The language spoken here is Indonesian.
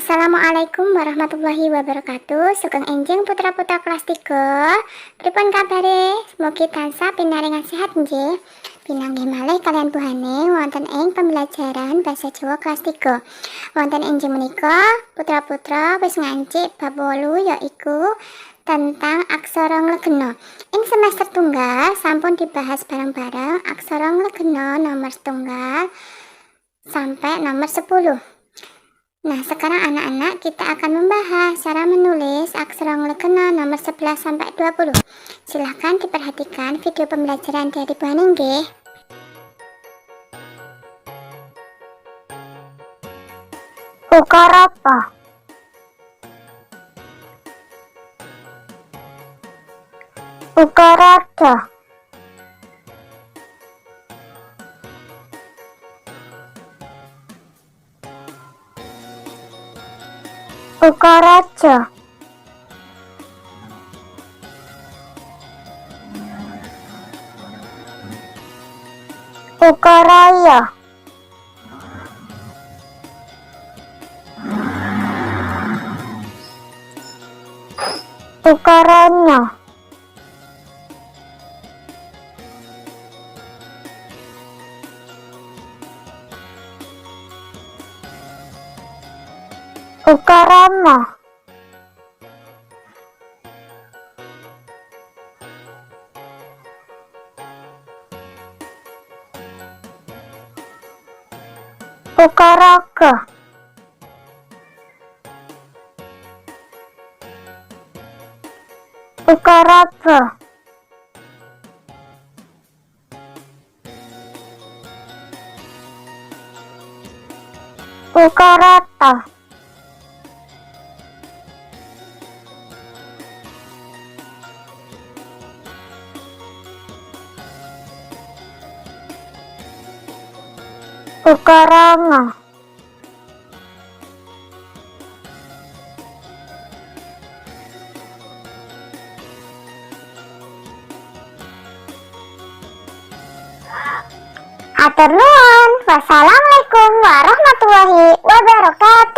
Assalamualaikum warahmatullahi wabarakatuh. Sugeng enjing putra-putra kelas 3. Pripun kabare? Mugi tansah pinaringan sehat nggih. Pinanggih malih kalian tuhane wonten ing pembelajaran basa Jawa kelas 3. Wonten enjing menika putra-putra wis ngancik bab 8 yaiku tentang aksara nglegena. Ing semester tunggal sampun dibahas bareng-bareng aksara nglegena nomor 1 sampai nomor 10. Nah, sekarang anak-anak kita akan membahas cara menulis aksara nglegena nomor 11 sampai 20. Silahkan diperhatikan video pembelajaran dari Bu Haning nggih. Ukara apa? Ukara da. Ukara ja. Ukara ya. Ukaranya. Ukarama. Ukaraga. Ukaraba. Ukarata. Ukaranga. Atur nuwun. Wassalamualaikum warahmatullahi wabarakatuh.